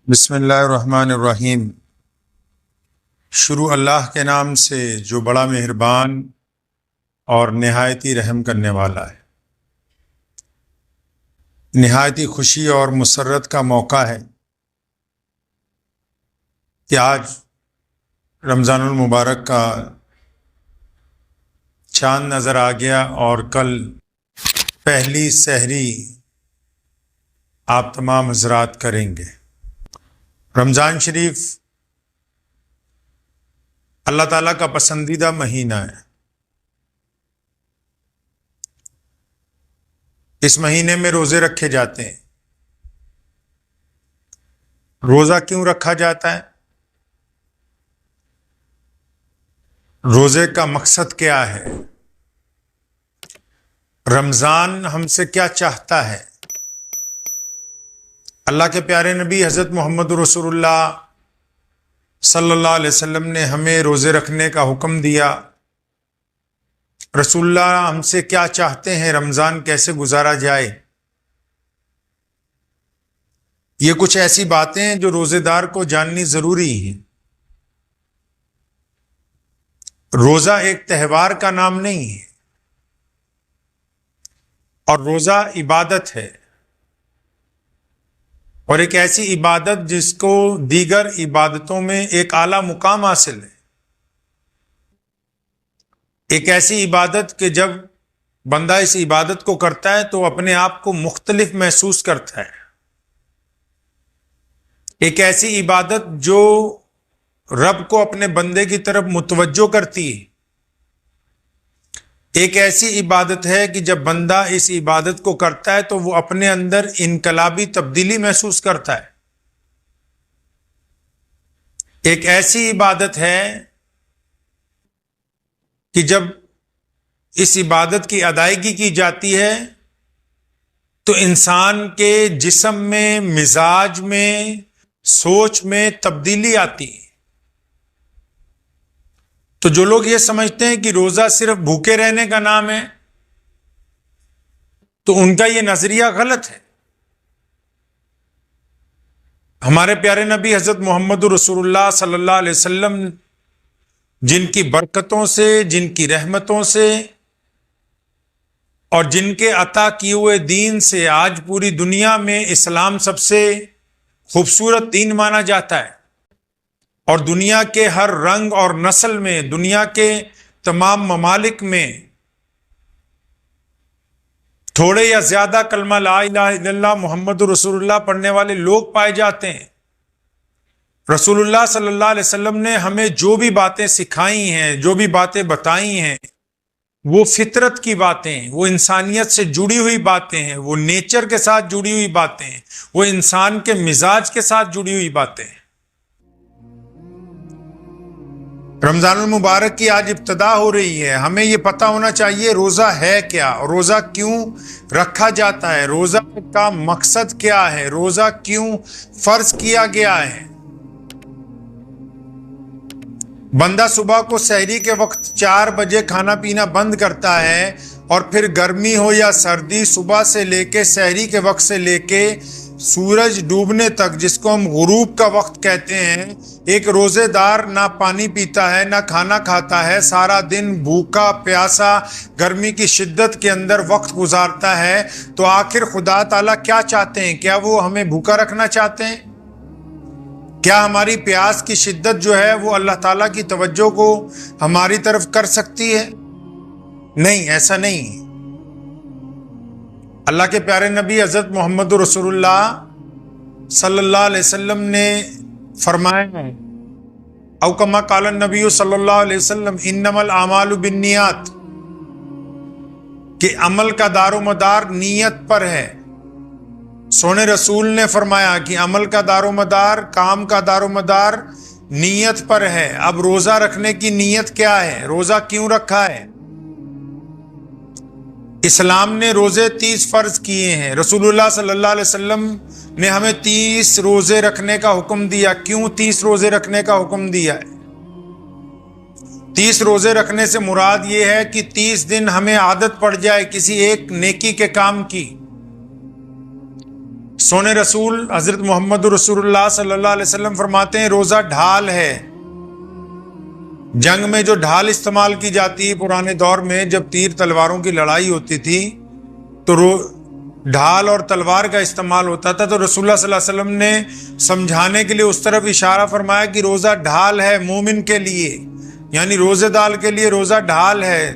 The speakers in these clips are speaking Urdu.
بسم اللہ الرحمن الرحیم۔ شروع اللہ کے نام سے جو بڑا مہربان اور نہایتی رحم کرنے والا ہے۔ نہایتی خوشی اور مسرت کا موقع ہے کہ آج رمضان المبارک کا چاند نظر آ گیا اور کل پہلی سحری آپ تمام حضرات کریں گے۔ رمضان شریف اللہ تعالیٰ کا پسندیدہ مہینہ ہے۔ اس مہینے میں روزے رکھے جاتے ہیں۔ روزہ کیوں رکھا جاتا ہے؟ روزے کا مقصد کیا ہے؟ رمضان ہم سے کیا چاہتا ہے؟ اللہ کے پیارے نبی حضرت محمد رسول اللہ صلی اللہ علیہ وسلم نے ہمیں روزے رکھنے کا حکم دیا۔ رسول اللہ ہم سے کیا چاہتے ہیں؟ رمضان کیسے گزارا جائے؟ یہ کچھ ایسی باتیں ہیں جو روزے دار کو جاننی ضروری ہیں۔ روزہ ایک تہوار کا نام نہیں ہے، اور روزہ عبادت ہے، اور ایک ایسی عبادت جس کو دیگر عبادتوں میں ایک اعلیٰ مقام حاصل ہے۔ ایک ایسی عبادت کہ جب بندہ اس عبادت کو کرتا ہے تو اپنے آپ کو مختلف محسوس کرتا ہے۔ ایک ایسی عبادت جو رب کو اپنے بندے کی طرف متوجہ کرتی ہے۔ ایک ایسی عبادت ہے کہ جب بندہ اس عبادت کو کرتا ہے تو وہ اپنے اندر انقلابی تبدیلی محسوس کرتا ہے۔ ایک ایسی عبادت ہے کہ جب اس عبادت کی ادائیگی کی جاتی ہے تو انسان کے جسم میں، مزاج میں، سوچ میں تبدیلی آتی ہے۔ تو جو لوگ یہ سمجھتے ہیں کہ روزہ صرف بھوکے رہنے کا نام ہے تو ان کا یہ نظریہ غلط ہے۔ ہمارے پیارے نبی حضرت محمد رسول اللہ صلی اللہ علیہ وسلم جن کی برکتوں سے، جن کی رحمتوں سے اور جن کے عطا کیے ہوئے دین سے آج پوری دنیا میں اسلام سب سے خوبصورت دین مانا جاتا ہے، اور دنیا کے ہر رنگ اور نسل میں، دنیا کے تمام ممالک میں تھوڑے یا زیادہ کلمہ لا الہ الا اللہ محمد رسول اللہ پڑھنے والے لوگ پائے جاتے ہیں۔ رسول اللہ صلی اللہ علیہ وسلم نے ہمیں جو بھی باتیں سکھائی ہیں، جو بھی باتیں بتائی ہیں، وہ فطرت کی باتیں ہیں، وہ انسانیت سے جڑی ہوئی باتیں ہیں، وہ نیچر کے ساتھ جڑی ہوئی باتیں ہیں، وہ انسان کے مزاج کے ساتھ جڑی ہوئی باتیں ہیں۔ رمضان المبارک کی آج ابتدا ہو رہی ہے۔ ہمیں یہ پتہ ہونا چاہیے روزہ ہے کیا، روزہ کیوں رکھا جاتا ہے، روزہ کا مقصد کیا ہے، روزہ کیوں فرض کیا گیا ہے۔ بندہ صبح کو سحری کے وقت 4 بجے کھانا پینا بند کرتا ہے، اور پھر گرمی ہو یا سردی، صبح سے لے کے سحری کے وقت سے لے کے سورج ڈوبنے تک، جس کو ہم غروب کا وقت کہتے ہیں، ایک روزے دار نہ پانی پیتا ہے، نہ کھانا کھاتا ہے، سارا دن بھوکا پیاسا گرمی کی شدت کے اندر وقت گزارتا ہے۔ تو آخر خدا تعالیٰ کیا چاہتے ہیں؟ کیا وہ ہمیں بھوکا رکھنا چاہتے ہیں؟ کیا ہماری پیاس کی شدت جو ہے وہ اللہ تعالیٰ کی توجہ کو ہماری طرف کر سکتی ہے؟ نہیں، ایسا نہیں۔ اللہ کے پیارے نبی حضرت محمد رسول اللہ صلی اللہ علیہ وسلم نے فرمایا ہے، او کما قال النبی صلی اللہ علیہ وسلم انما الاعمال بالنیات، کہ عمل کا دار و مدار نیت پر ہے۔ سونے رسول نے فرمایا کہ عمل کا دار و مدار، کام کا دار و مدار نیت پر ہے۔ اب روزہ رکھنے کی نیت کیا ہے؟ روزہ کیوں رکھا ہے؟ اسلام نے روزے 30 فرض کیے ہیں۔ رسول اللہ صلی اللہ علیہ وسلم نے ہمیں 30 روزے رکھنے کا حکم دیا۔ کیوں 30 روزے رکھنے کا حکم دیا ہے؟ 30 روزے رکھنے سے مراد یہ ہے کہ 30 دن ہمیں عادت پڑ جائے کسی ایک نیکی کے کام کی، سونے رسول حضرت محمد رسول اللہ صلی اللہ علیہ وسلم فرماتے ہیں روزہ ڈھال ہے. جنگ میں جو ڈھال استعمال کی جاتی ہے پرانے دور میں جب تیر تلواروں کی لڑائی ہوتی تھی تو ڈھال اور تلوار کا استعمال ہوتا تھا، تو رسول اللہ صلی اللہ علیہ وسلم نے سمجھانے کے لیے اس طرف اشارہ فرمایا کہ روزہ ڈھال ہے مومن کے لیے، یعنی روزے دار کے لیے روزہ ڈھال ہے.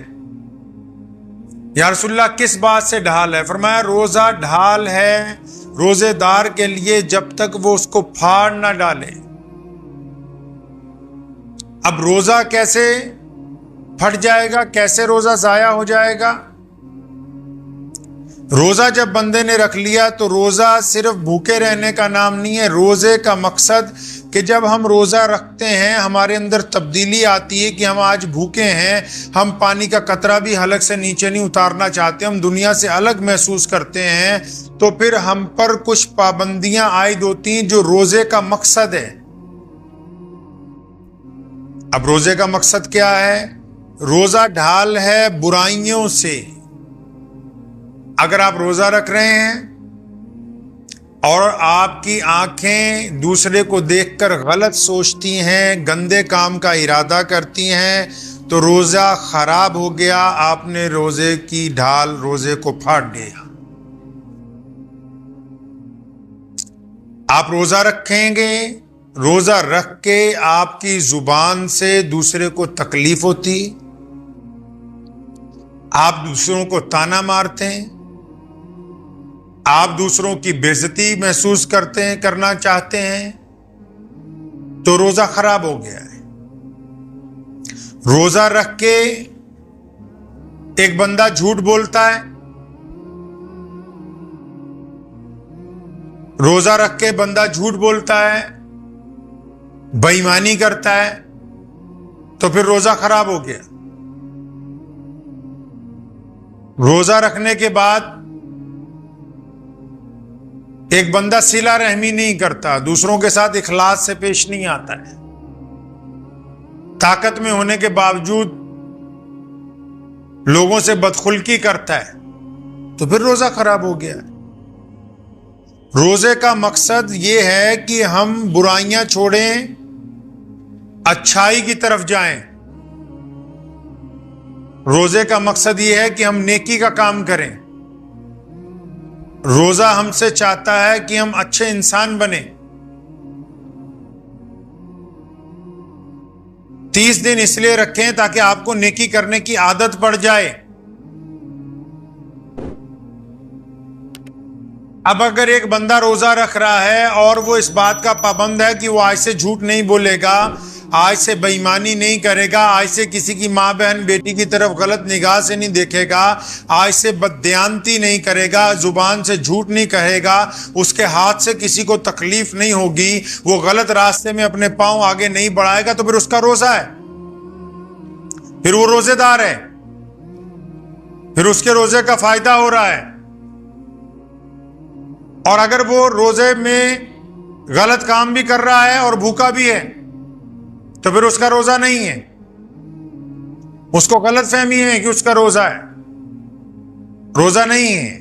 یا رسول اللہ کس بات سے ڈھال ہے؟ فرمایا روزہ ڈھال ہے روزے دار کے لیے جب تک وہ اس کو پھاڑ نہ ڈالے. اب روزہ کیسے پھٹ جائے گا، کیسے روزہ ضائع ہو جائے گا؟ روزہ جب بندے نے رکھ لیا تو روزہ صرف بھوکے رہنے کا نام نہیں ہے. روزے کا مقصد کہ جب ہم روزہ رکھتے ہیں ہمارے اندر تبدیلی آتی ہے کہ ہم آج بھوکے ہیں، ہم پانی کا قطرہ بھی حلق سے نیچے نہیں اتارنا چاہتے، ہم دنیا سے الگ محسوس کرتے ہیں، تو پھر ہم پر کچھ پابندیاں عائد ہوتی ہیں جو روزے کا مقصد ہے. اب روزے کا مقصد کیا ہے؟ روزہ ڈھال ہے برائیوں سے. اگر آپ روزہ رکھ رہے ہیں اور آپ کی آنکھیں دوسرے کو دیکھ کر غلط سوچتی ہیں، گندے کام کا ارادہ کرتی ہیں، تو روزہ خراب ہو گیا، آپ نے روزے کی ڈھال روزے کو پھاڑ دیا. آپ روزہ رکھیں گے، روزہ رکھ کے آپ کی زبان سے دوسرے کو تکلیف ہوتی، آپ دوسروں کو طعنہ مارتے ہیں، آپ دوسروں کی بے عزتی محسوس کرتے ہیں، کرنا چاہتے ہیں، تو روزہ خراب ہو گیا ہے. روزہ رکھ کے ایک بندہ جھوٹ بولتا ہے، روزہ رکھ کے بندہ جھوٹ بولتا ہے، بے ایمانی کرتا ہے، تو پھر روزہ خراب ہو گیا. روزہ رکھنے کے بعد ایک بندہ صلہ رحمی نہیں کرتا، دوسروں کے ساتھ اخلاص سے پیش نہیں آتا ہے، طاقت میں ہونے کے باوجود لوگوں سے بدخلقی کرتا ہے، تو پھر روزہ خراب ہو گیا. روزے کا مقصد یہ ہے کہ ہم برائیاں چھوڑیں، اچھائی کی طرف جائیں. روزے کا مقصد یہ ہے کہ ہم نیکی کا کام کریں. روزہ ہم سے چاہتا ہے کہ ہم اچھے انسان بنیں. 30 دن اس لیے رکھیں تاکہ آپ کو نیکی کرنے کی عادت پڑ جائے. اب اگر ایک بندہ روزہ رکھ رہا ہے اور وہ اس بات کا پابند ہے کہ وہ آج سے جھوٹ نہیں بولے گا، آج سے بے ایمانی نہیں کرے گا، آج سے کسی کی ماں بہن بیٹی کی طرف غلط نگاہ سے نہیں دیکھے گا، آج سے بددیانتی نہیں کرے گا، زبان سے جھوٹ نہیں کہے گا، اس کے ہاتھ سے کسی کو تکلیف نہیں ہوگی، وہ غلط راستے میں اپنے پاؤں آگے نہیں بڑھائے گا، تو پھر اس کا روزہ ہے، پھر وہ روزے دار ہے، پھر اس کے روزے کا فائدہ ہو رہا ہے. اور اگر وہ روزے میں غلط کام بھی کر رہا ہے اور بھوکا بھی ہے تو پھر اس کا روزہ نہیں ہے، اس کو غلط فہمی ہے کہ اس کا روزہ ہے، روزہ نہیں ہے.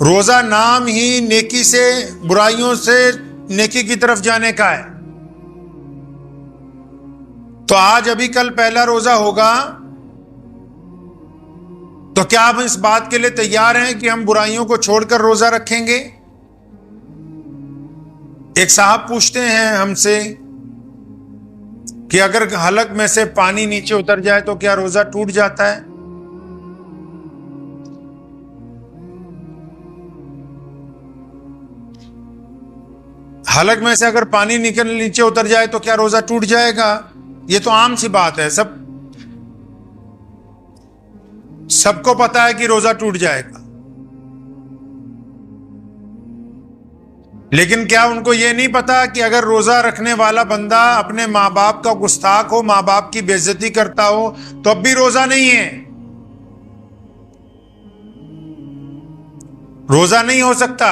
روزہ نام ہی نیکی سے، برائیوں سے نیکی کی طرف جانے کا ہے. تو آج ابھی کل پہلا روزہ ہوگا، تو کیا ہم اس بات کے لیے تیار ہیں کہ ہم برائیوں کو چھوڑ کر روزہ رکھیں گے؟ ایک صاحب پوچھتے ہیں ہم سے کہ اگر حلق میں سے پانی نیچے اتر جائے تو کیا روزہ ٹوٹ جاتا ہے؟ حلق میں سے اگر پانی نیچے اتر جائے تو کیا روزہ ٹوٹ جائے گا؟ یہ تو عام سی بات ہے، سب کو پتا ہے کہ روزہ ٹوٹ جائے گا. لیکن کیا ان کو یہ نہیں پتا کہ اگر روزہ رکھنے والا بندہ اپنے ماں باپ کا گستاخ ہو، ماں باپ کی بے عزتی کرتا ہو تو اب بھی روزہ نہیں ہے، روزہ نہیں ہو سکتا.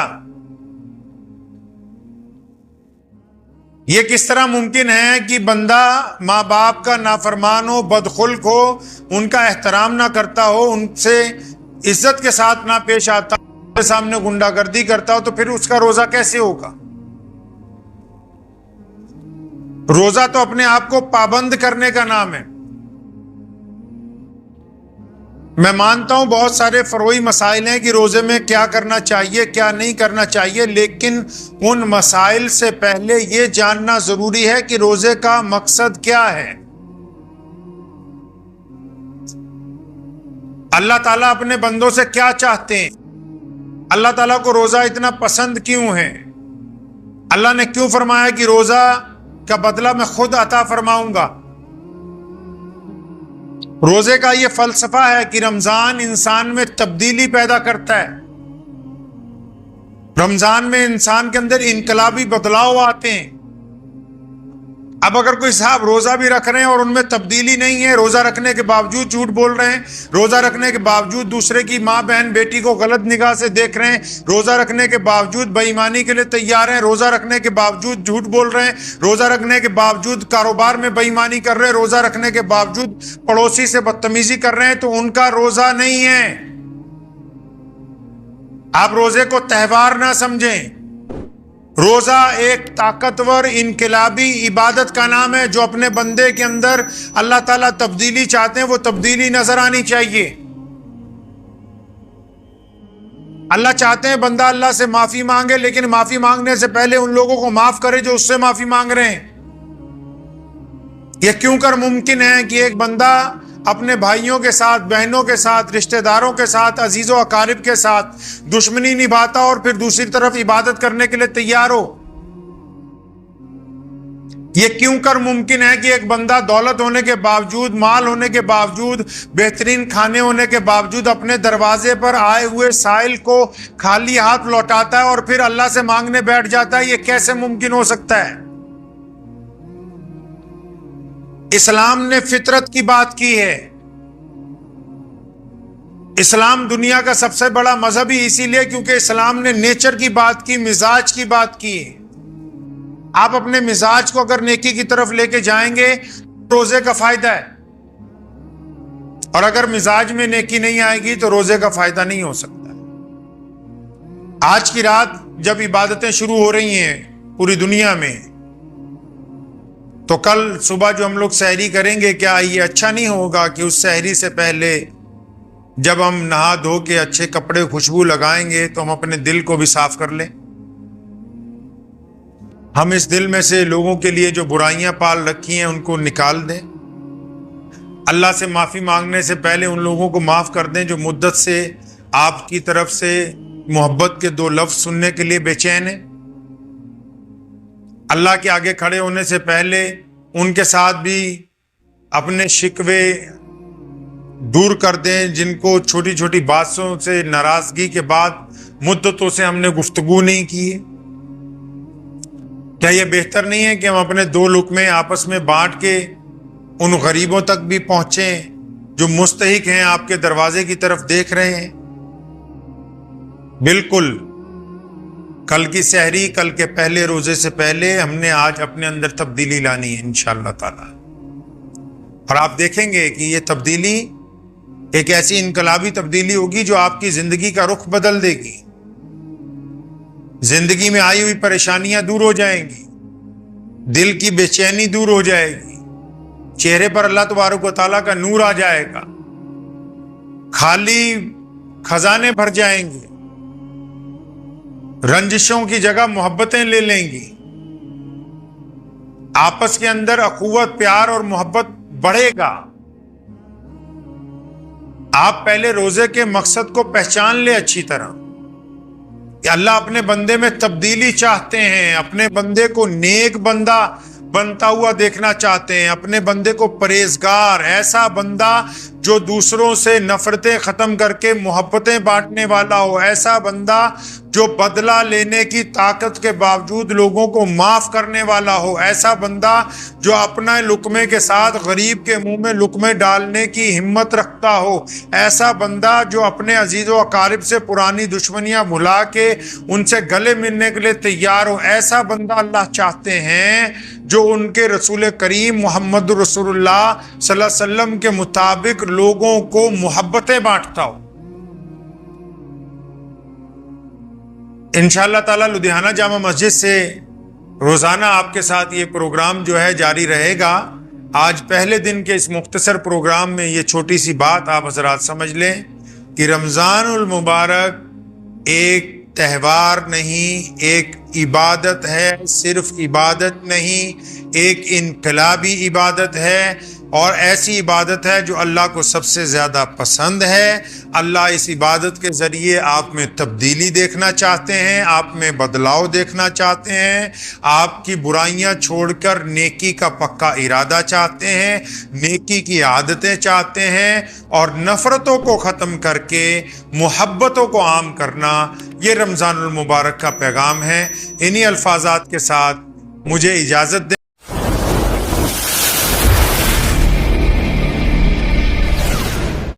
یہ کس طرح ممکن ہے کہ بندہ ماں باپ کا نافرمان ہو، بدخلق ہو، ان کا احترام نہ کرتا ہو، ان سے عزت کے ساتھ نہ پیش آتا ہو، سامنے گنڈا گردی کرتا ہو تو پھر اس کا روزہ کیسے ہوگا؟ روزہ تو اپنے آپ کو پابند کرنے کا نام ہے۔ میں مانتا ہوں بہت سارے فروعی مسائل ہیں کہ روزے میں کیا کرنا چاہیے کیا نہیں کرنا چاہیے، لیکن ان مسائل سے پہلے یہ جاننا ضروری ہے کہ روزے کا مقصد کیا ہے۔ اللہ تعالیٰ اپنے بندوں سے کیا چاہتے ہیں؟ اللہ تعالیٰ کو روزہ اتنا پسند کیوں ہے؟ اللہ نے کیوں فرمایا کہ روزہ کا بدلہ میں خود عطا فرماؤں گا؟ روزے کا یہ فلسفہ ہے کہ رمضان انسان میں تبدیلی پیدا کرتا ہے۔ رمضان میں انسان کے اندر انقلابی بدلاؤ آتے ہیں۔ اب اگر کوئی صاحب روزہ بھی رکھ رہے ہیں اور ان میں تبدیلی نہیں ہے، روزہ رکھنے کے باوجود جھوٹ بول رہے ہیں، روزہ رکھنے کے باوجود دوسرے کی ماں بہن بیٹی کو غلط نگاہ سے دیکھ رہے ہیں، روزہ رکھنے کے باوجود بے ایمانی کے لیے تیار ہیں، روزہ رکھنے کے باوجود جھوٹ بول رہے ہیں، روزہ رکھنے کے باوجود کاروبار میں بے ایمانی کر رہے ہیں، روزہ رکھنے کے باوجود پڑوسی سے بدتمیزی کر رہے ہیں، تو ان کا روزہ نہیں ہے۔ آپ روزے کو تہوار نہ سمجھیں۔ روزہ ایک طاقتور انقلابی عبادت کا نام ہے جو اپنے بندے کے اندر اللہ تعالیٰ تبدیلی چاہتے ہیں، وہ تبدیلی نظر آنی چاہیے۔ اللہ چاہتے ہیں بندہ اللہ سے معافی مانگے، لیکن معافی مانگنے سے پہلے ان لوگوں کو معاف کرے جو اس سے معافی مانگ رہے ہیں۔ یہ کیوں کر ممکن ہے کہ ایک بندہ اپنے بھائیوں کے ساتھ، بہنوں کے ساتھ، رشتہ داروں کے ساتھ، عزیز و اقارب کے ساتھ دشمنی نبھاتا اور پھر دوسری طرف عبادت کرنے کے لیے تیار ہو؟ یہ کیوں کر ممکن ہے کہ ایک بندہ دولت ہونے کے باوجود، مال ہونے کے باوجود، بہترین کھانے ہونے کے باوجود اپنے دروازے پر آئے ہوئے سائل کو خالی ہاتھ لوٹاتا ہے اور پھر اللہ سے مانگنے بیٹھ جاتا ہے؟ یہ کیسے ممکن ہو سکتا ہے؟ اسلام نے فطرت کی بات کی ہے۔ اسلام دنیا کا سب سے بڑا مذہب ہی اسی لیے کیونکہ اسلام نے نیچر کی بات کی، مزاج کی بات کی۔ آپ اپنے مزاج کو اگر نیکی کی طرف لے کے جائیں گے روزے کا فائدہ ہے، اور اگر مزاج میں نیکی نہیں آئے گی تو روزے کا فائدہ نہیں ہو سکتا۔ آج کی رات جب عبادتیں شروع ہو رہی ہیں پوری دنیا میں، تو کل صبح جو ہم لوگ سحری کریں گے، کیا یہ اچھا نہیں ہوگا کہ اس سحری سے پہلے جب ہم نہا دھو کے اچھے کپڑے خوشبو لگائیں گے تو ہم اپنے دل کو بھی صاف کر لیں؟ ہم اس دل میں سے لوگوں کے لیے جو برائیاں پال رکھی ہیں ان کو نکال دیں۔ اللہ سے معافی مانگنے سے پہلے ان لوگوں کو معاف کر دیں جو مدت سے آپ کی طرف سے محبت کے 2 لفظ سننے کے لیے بے چین ہیں۔ اللہ کے آگے کھڑے ہونے سے پہلے ان کے ساتھ بھی اپنے شکوے دور کر دیں جن کو چھوٹی چھوٹی باتوں سے ناراضگی کے بعد مدتوں سے ہم نے گفتگو نہیں کی۔ کیا یہ بہتر نہیں ہے کہ ہم اپنے 2 لقمے آپس میں بانٹ کے ان غریبوں تک بھی پہنچیں جو مستحق ہیں، آپ کے دروازے کی طرف دیکھ رہے ہیں؟ بالکل کل کی سحری، کل کے پہلے روزے سے پہلے ہم نے آج اپنے اندر تبدیلی لانی ہے انشاءاللہ تعالی، اور آپ دیکھیں گے کہ یہ تبدیلی ایک ایسی انقلابی تبدیلی ہوگی جو آپ کی زندگی کا رخ بدل دے گی۔ زندگی میں آئی ہوئی پریشانیاں دور ہو جائیں گی، دل کی بے چینی دور ہو جائے گی، چہرے پر اللہ تبارک و تعالیٰ کا نور آ جائے گا، خالی خزانے بھر جائیں گے، رنجشوں کی جگہ محبتیں لے لیں گی، آپس کے اندر اخوت، پیار اور محبت بڑھے گا۔ آپ پہلے روزے کے مقصد کو پہچان لے اچھی طرح کہ اللہ اپنے بندے میں تبدیلی چاہتے ہیں، اپنے بندے کو نیک بندہ بنتا ہوا دیکھنا چاہتے ہیں، اپنے بندے کو پرہیزگار، ایسا بندہ جو دوسروں سے نفرتیں ختم کر کے محبتیں بانٹنے والا ہو، ایسا بندہ جو بدلہ لینے کی طاقت کے باوجود لوگوں کو معاف کرنے والا ہو، ایسا بندہ جو اپنا لقمے کے ساتھ غریب کے منہ میں لقمے ڈالنے کی ہمت رکھتا ہو، ایسا بندہ جو اپنے عزیز و اقارب سے پرانی دشمنیاں بھلا کے ان سے گلے ملنے کے لیے تیار ہو، ایسا بندہ اللہ چاہتے ہیں جو ان کے رسول کریم محمد رسول اللہ صلی اللہ علیہ وسلم کے مطابق لوگوں کو محبتیں بانٹتا ہو۔ انشاءاللہ تعالی لدھیانہ جامع مسجد سے روزانہ آپ کے ساتھ یہ پروگرام جو ہے جاری رہے گا۔ آج پہلے دن کے اس مختصر پروگرام میں یہ چھوٹی سی بات آپ حضرات سمجھ لیں کہ رمضان المبارک ایک تہوار نہیں، ایک عبادت ہے، صرف عبادت نہیں، ایک انقلابی عبادت ہے، اور ایسی عبادت ہے جو اللہ کو سب سے زیادہ پسند ہے۔ اللہ اس عبادت کے ذریعے آپ میں تبدیلی دیکھنا چاہتے ہیں، آپ میں بدلاؤ دیکھنا چاہتے ہیں، آپ کی برائیاں چھوڑ کر نیکی کا پکا ارادہ چاہتے ہیں، نیکی کی عادتیں چاہتے ہیں، اور نفرتوں کو ختم کر کے محبتوں کو عام کرنا، یہ رمضان المبارک کا پیغام ہے۔ انہی الفاظات کے ساتھ مجھے اجازت دیں۔